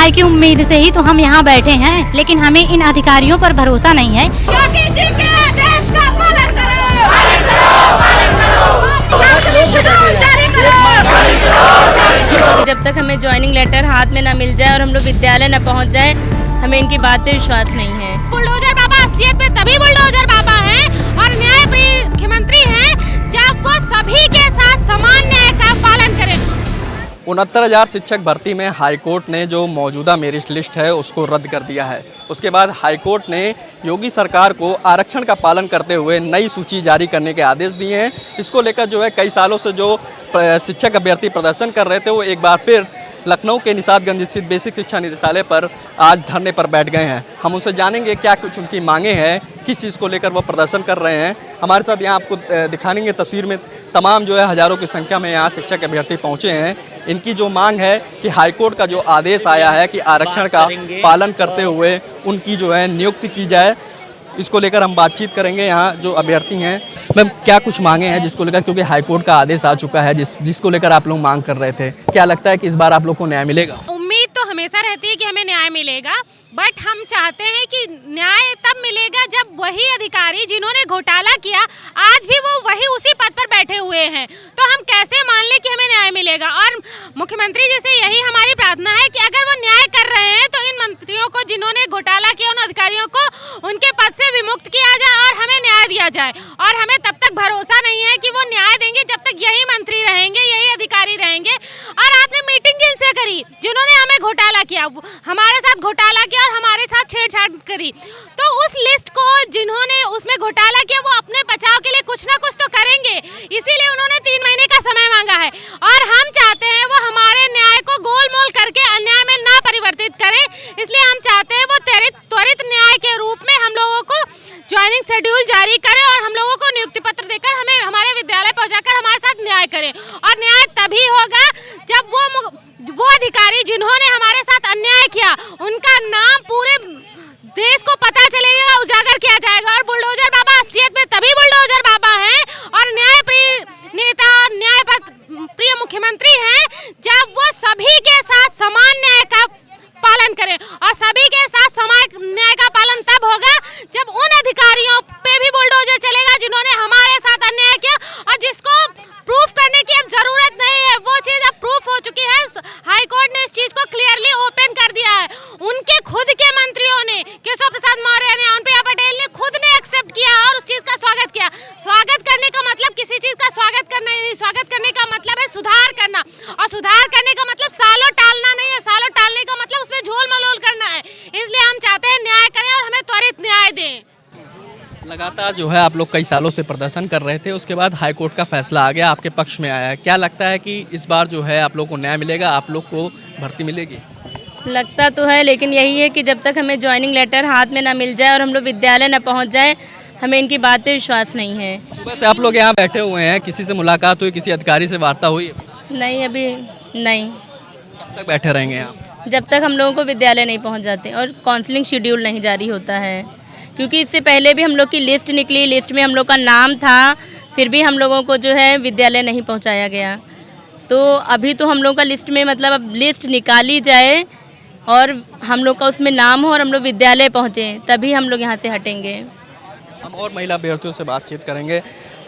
न्याय की उम्मीद से ही तो हम यहाँ बैठे हैं, लेकिन हमें इन अधिकारियों पर भरोसा नहीं है। देश का पालन जब तक हमें ज्वाइनिंग लेटर हाथ में ना मिल जाए और हम लोग विद्यालय ना पहुंच जाए, हमें इनकी बात पे विश्वास नहीं है। बुलडोजर बाबा असलियत में तभी बुलडोजर बाबा है और न्याय प्रिय मुख्यमंत्री है जब वो सभी के साथ समान न्याय का पालन करें। 69,000 शिक्षक भर्ती में हाईकोर्ट ने जो मौजूदा मेरिट लिस्ट है उसको रद्द कर दिया है। उसके बाद हाईकोर्ट ने योगी सरकार को आरक्षण का पालन करते हुए नई सूची जारी करने के आदेश दिए हैं। इसको लेकर जो है कई सालों से जो शिक्षक अभ्यर्थी प्रदर्शन कर रहे थे वो एक बार फिर लखनऊ के निषादगंज स्थित बेसिक शिक्षा निदेशालय पर आज धरने पर बैठ गए हैं। हम उनसे जानेंगे क्या कुछ उनकी मांगे हैं, किस चीज़ को लेकर वो प्रदर्शन कर रहे हैं। हमारे साथ यहाँ आपको दिखाएंगे तस्वीर में तमाम जो है हज़ारों की संख्या में यहाँ शिक्षक अभ्यर्थी पहुँचे हैं। इनकी जो मांग है कि हाईकोर्ट का जो आदेश आया है कि आरक्षण का पालन करते हुए उनकी जो है नियुक्ति की जाए, इसको लेकर हम बातचीत करेंगे। यहाँ जो अभ्यर्थी हैं मैम क्या कुछ मांगे हैं जिसको लेकर, क्योंकि हाईकोर्ट का आदेश आ चुका है जिसको लेकर आप लोग मांग कर रहे थे, क्या लगता है कि इस बार आप लोग को न्याय मिलेगा? उम्मीद तो हमेशा रहती है कि हमें न्याय मिलेगा, बट हम चाहते हैं कि न्याय तब मिलेगा जब वही अधिकारी जिन्होंने घोटाला किया आज भी वो वही उसी पद पर बैठे हुए हैं। तो हम कैसे मान लें कि हमें न्याय मिलेगा? और मुख्यमंत्री जी से यही हमारी प्रार्थना है कि अगर वो न्याय कर रहे हैं तो इन मंत्रियों को जिन्होंने घोटाला किया उन अधिकारियों को उनके पद से विमुक्त किया जाए और हमें न्याय दिया जाए। और हमें तब तक भरोसा नहीं है कि वो न्याय देंगे जब तक यही मंत्री रहेंगे, यही अधिकारी रहेंगे। और आपने मीटिंग किनसे करी? जिन्होंने हमें घोटाला किया, हमारे साथ घोटाला किया और हमारे साथ छेड़छाड़ करी। तो उस लिस्ट को जिन्होंने उसमें घोटाला किया वो अपने बचाव के लिए कुछ ना कुछ तो करेंगे, इसीलिए उन्होंने 3 महीने का समय मांगा है। और हम चाहते हैं वो हमारे न्याय को गोलमोल करके अन्याय में ना परिवर्तित करें, इसलिए हम चाहते हैं वो त्वरित न्याय के रूप में हम लोगों को ज्वाइनिंग शेड्यूल जारी करें और हम लोगों को नियुक्ति पत्र देकर हमें हमारे विद्यालय पहुंचाकर हमारे साथ न्याय करें। और न्याय तभी होगा जब वो अधिकारी जिन्होंने हमारे साथ अन्याय किया उनका नाम पूरे देश को पता चलेगा, उजागर किया जाएगा। और बुलडोजर बाबा असलियत में तभी बुलडोजर बाबा हैं और न्याय प्रिय नेता और न्याय प्रिय मुख्यमंत्री हैं जब वो सभी के साथ समान न्याय का पालन करें। और सभी के साथ समान न्याय का पालन तब होगा जब उन अधिकारियों पे भी बुलडोजर चलेगा जिन्होंने हमारे साथ अन्याय किया और जिसको प्रूफ करने की अब जरूरत नहीं है, वो चीज अब प्रूफ हो चुकी है। हाईकोर्ट ने इस चीज को क्लियरली ओपन कर दिया है। उनके खुद के मंत्रियों ने, केशव प्रसाद मौर्य ने, अनुप्रिया पटेल ने खुद ने एक्सेप्ट किया और उस चीज का स्वागत किया। स्वागत करने का मतलब किसी चीज का स्वागत करना नहीं, स्वागत करने का मतलब है सुधार करना। और सुधार करने का मतलब सालों टालना नहीं है, सालों टालने का मतलब उसमें झोल मलोल करना है। इसलिए हम चाहते हैं न्याय करें और हमें त्वरित न्याय दें। लगातार जो है आप लोग कई सालों से प्रदर्शन कर रहे थे, उसके बाद हाईकोर्ट का फैसला आ गया, आपके पक्ष में आया है। क्या लगता है कि इस बार जो है आप लोग को न्याय मिलेगा, आप लोग को भर्ती मिलेगी? लगता तो है, लेकिन यही है कि जब तक हमें ज्वाइनिंग लेटर हाथ में ना मिल जाए और हम लोग विद्यालय ना पहुंच जाए, हमें इनकी बात पे विश्वास नहीं है। सुबह से आप लोग यहाँ बैठे हुए हैं, किसी से मुलाकात हुई, किसी अधिकारी से वार्ता हुई? नहीं, अभी नहीं। कब तक बैठे रहेंगे यहाँ? जब तक हम लोगों को विद्यालय नहीं पहुंच जाते और काउंसलिंग शेड्यूल नहीं जारी होता है, क्योंकि इससे पहले भी हम लोग की लिस्ट निकली, लिस्ट में हम लोग का नाम था, फिर भी हम लोगों को जो है विद्यालय नहीं पहुंचाया गया। तो अभी तो हम लोग का लिस्ट में मतलब अब लिस्ट निकाली जाए और हम लोग का उसमें नाम हो और हम लोग विद्यालय पहुँचें, तभी हम लोग यहाँ से हटेंगे। हम और महिला अभ्यर्थियों से बातचीत करेंगे।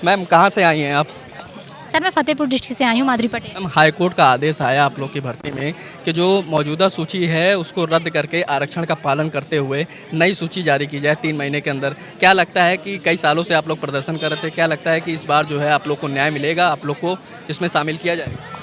मैम कहाँ से आई हैं आप? सर मैं फतेहपुर डिस्ट्रिक्ट से आई हूँ, माधुरी पटेल। मैम हाईकोर्ट का आदेश आया आप लोग की भर्ती में कि जो मौजूदा सूची है उसको रद्द करके आरक्षण का पालन करते हुए नई सूची जारी की जाए 3 महीने के अंदर। क्या लगता है कि कई सालों से आप लोग प्रदर्शन कर रहे थे, क्या लगता है कि इस बार जो है आप लोग को न्याय मिलेगा, आप लोग को इसमें शामिल किया जाएगा?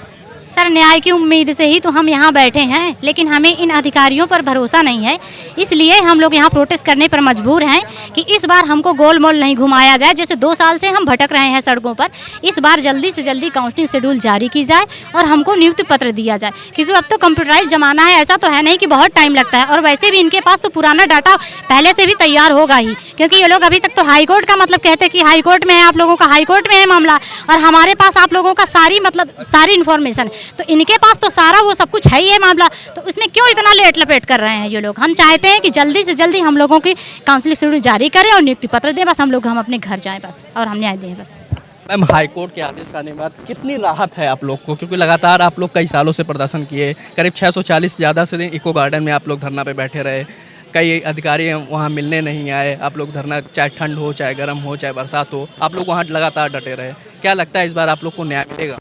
सर न्याय की उम्मीद से ही तो हम यहाँ बैठे हैं, लेकिन हमें इन अधिकारियों पर भरोसा नहीं है, इसलिए हम लोग यहाँ प्रोटेस्ट करने पर मजबूर हैं कि इस बार हमको गोल मोल नहीं घुमाया जाए। जैसे 2 साल से हम भटक रहे हैं सड़कों पर, इस बार जल्दी से जल्दी काउंसलिंग शेड्यूल जारी की जाए और हमको नियुक्ति पत्र दिया जाए, क्योंकि अब तो कंप्यूटराइज जमाना है, ऐसा तो है नहीं कि बहुत टाइम लगता है। और वैसे भी इनके पास तो पुराना डाटा पहले से भी तैयार होगा ही, क्योंकि ये लोग अभी तक तो हाईकोर्ट का मतलब कहते हैं कि हाईकोर्ट में है, आप लोगों का हाईकोर्ट में है मामला, और हमारे पास आप लोगों का सारी इन्फॉर्मेशन, तो इनके पास तो सारा वो सब कुछ है ही है मामला, तो इसमें क्यों इतना लेट लपेट कर रहे हैं ये लोग? हम चाहते हैं कि जल्दी से जल्दी हम लोगों की काउंसलिंग शेड्यूल जारी करें और नियुक्ति पत्र दें, बस हम लोग अपने घर जाएं बस और हम न्याय दें बस। मैम, हाईकोर्ट के आदेश आने के बाद कितनी राहत है आप लोग को, क्योंकि लगातार आप लोग कई सालों से प्रदर्शन किए, करीब 640 ज़्यादा से इको गार्डन में आप लोग धरना पे बैठे रहे, कई अधिकारी वहाँ मिलने नहीं आए, आप लोग धरना, चाहे ठंड हो, चाहे गर्म हो, चाहे बरसात हो, आप लोग वहाँ लगातार डटे रहे। क्या लगता है इस बार आप लोग को न्याय मिलेगा?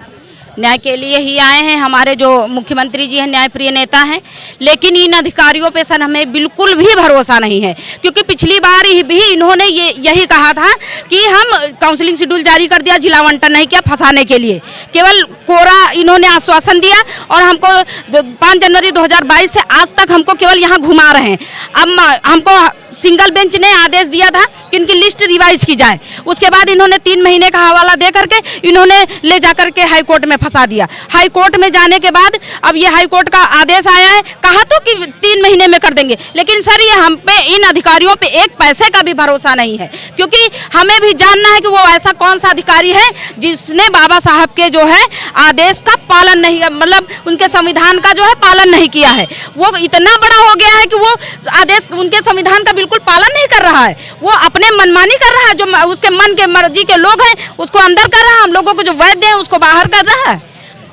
न्याय के लिए ही आए हैं। हमारे जो मुख्यमंत्री जी हैं न्याय प्रिय नेता हैं, लेकिन इन अधिकारियों पे सर हमें बिल्कुल भी भरोसा नहीं है, क्योंकि पिछली बार भी इन्होंने यही कहा था कि हम काउंसलिंग शेड्यूल जारी कर दिया, जिला आवंटन नहीं किया, फंसाने के लिए केवल कोरा इन्होंने आश्वासन दिया और हमको 5 जनवरी 2022 से आज तक हमको केवल यहाँ घुमा रहे हैं। अब हमको सिंगल बेंच ने आदेश दिया था कि इनकी लिस्ट रिवाइज की जाए, उसके बाद इन्होंने 3 महीने का हवाला दे करके इन्होंने ले जा करके हाई कोर्ट में फंसा दिया। हाई कोर्ट में जाने के बाद अब ये हाई कोर्ट का आदेश आया है, कहा तो कि 3 महीने में कर देंगे, लेकिन सर ये हम पे, इन अधिकारियों पे एक पैसे का भी भरोसा नहीं है, क्योंकि हमें भी जानना है कि वो ऐसा कौन सा अधिकारी है जिसने बाबा साहब के जो है आदेश का पालन नहीं, मतलब उनके संविधान का जो है पालन नहीं किया है। वो इतना बड़ा हो गया है कि वो आदेश उनके संविधान का बिल्कुल पालन नहीं कर रहा है, वो अपने मनमानी कर रहा है, जो उसके मन के मर्जी के लोग हैं उसको अंदर कर रहा है, हम लोगों को जो वैद्य है उसको बाहर कर रहा है।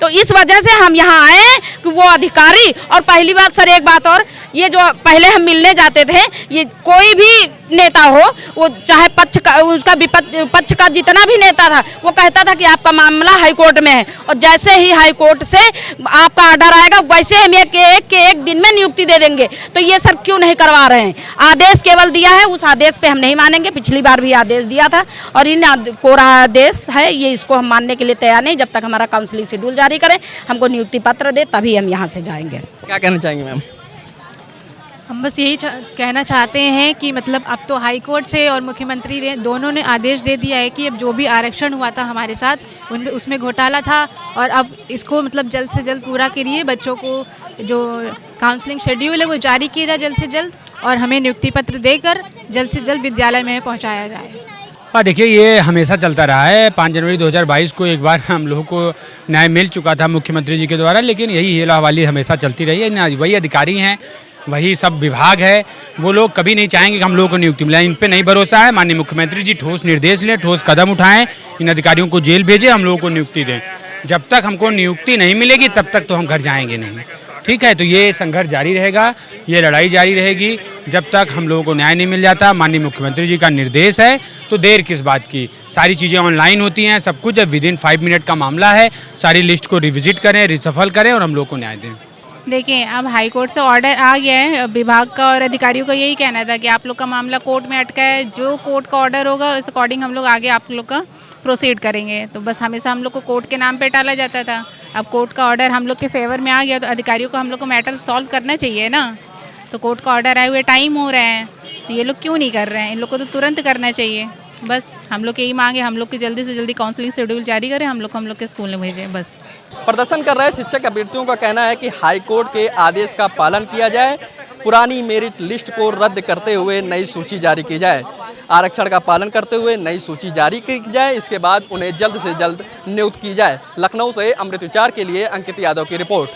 तो इस वजह से हम यहाँ आए हैं कि वो अधिकारी, और पहली बात सर एक बात और, ये जो पहले हम मिलने जाते थे, ये कोई भी नेता हो, वो चाहे पक्ष का, उसका पक्ष का जितना भी नेता था, वो कहता था कि आपका मामला हाई कोर्ट में है, और जैसे ही हाई कोर्ट से आपका ऑर्डर आएगा वैसे हम एक दिन में नियुक्ति दे देंगे। तो ये सर क्यों नहीं करवा रहे हैं? आदेश केवल दिया है, उस आदेश पे हम नहीं मानेंगे। पिछली बार भी आदेश दिया था और इन कोरा आदेश है, ये इसको हम मानने के लिए तैयार नहीं। जब तक हमारा काउंसलिंग शेड्यूल जारी करें, हमको नियुक्ति पत्र दे, तभी हम यहाँ से जाएंगे। क्या कहना चाहेंगे मैम? हम बस यही कहना चाहते हैं कि मतलब अब तो हाई कोर्ट से और मुख्यमंत्री ने दोनों ने आदेश दे दिया है कि अब जो भी आरक्षण हुआ था हमारे साथ उसमें घोटाला था, और अब इसको मतलब जल्द से जल्द पूरा करिए, बच्चों को जो काउंसलिंग शेड्यूल है वो जारी किया जाए जल्द से जल्द, और हमें नियुक्ति पत्र देकर जल्द से जल्द विद्यालय में पहुँचाया जाए। हाँ, देखिए ये हमेशा चलता रहा है। 5 जनवरी 2022 को एक बार हम लोगों को न्याय मिल चुका था मुख्यमंत्री जी के द्वारा, लेकिन यही हेला हवाली हमेशा चलती रही है। वही अधिकारी हैं, वही सब विभाग है, वो लोग कभी नहीं चाहेंगे कि हम लोगों को नियुक्ति मिले। इन पे नहीं भरोसा है। माननीय मुख्यमंत्री जी ठोस निर्देश लें, ठोस कदम उठाएं, इन अधिकारियों को जेल भेजें, हम लोगों को नियुक्ति दें। जब तक हमको नियुक्ति नहीं मिलेगी तब तक तो हम घर जाएंगे नहीं। ठीक है, तो ये संघर्ष जारी रहेगा, ये लड़ाई जारी रहेगी जब तक हम लोगों को न्याय नहीं मिल जाता। माननीय मुख्यमंत्री जी का निर्देश है, तो देर किस बात की? सारी चीज़ें ऑनलाइन होती हैं, सब कुछ। जब विदिन 5 मिनट का मामला है, सारी लिस्ट को रिविजिट करें, रिसफल करें और हम लोग को न्याय दें। देखिए, अब हाई कोर्ट से ऑर्डर आ गया है, विभाग का और अधिकारियों का यही कहना था कि आप लोग का मामला कोर्ट में अटका है, जो कोर्ट का ऑर्डर होगा उस अकॉर्डिंग हम लोग आगे आप लोग का प्रोसीड करेंगे। तो बस हमेशा हम लोग को कोर्ट के नाम पे टाला जाता था, अब कोर्ट का ऑर्डर हम लोग के फेवर में आ गया, तो अधिकारियों को हम लोग को मैटर सॉल्व करना चाहिए ना। तो कोर्ट का ऑर्डर आए हुए टाइम हो रहा है, तो ये लोग क्यों नहीं कर रहे हैं? इन लोग को तो तुरंत करना चाहिए। बस हम लोग यही मांगे, हम लोग की जल्दी से जल्दी काउंसलिंग शेड्यूल जारी करें, हम लोग के स्कूल में भेजें बस। प्रदर्शन कर रहे शिक्षक अभ्यर्थियों का कहना है कि हाईकोर्ट के आदेश का पालन किया जाए, पुरानी मेरिट लिस्ट को रद्द करते हुए नई सूची जारी की जाए, आरक्षण का पालन करते हुए नई सूची जारी की जाए, इसके बाद उन्हें जल्द से जल्द नियुक्त की जाए। लखनऊ से अमृत विचार के लिए अंकित यादव की रिपोर्ट।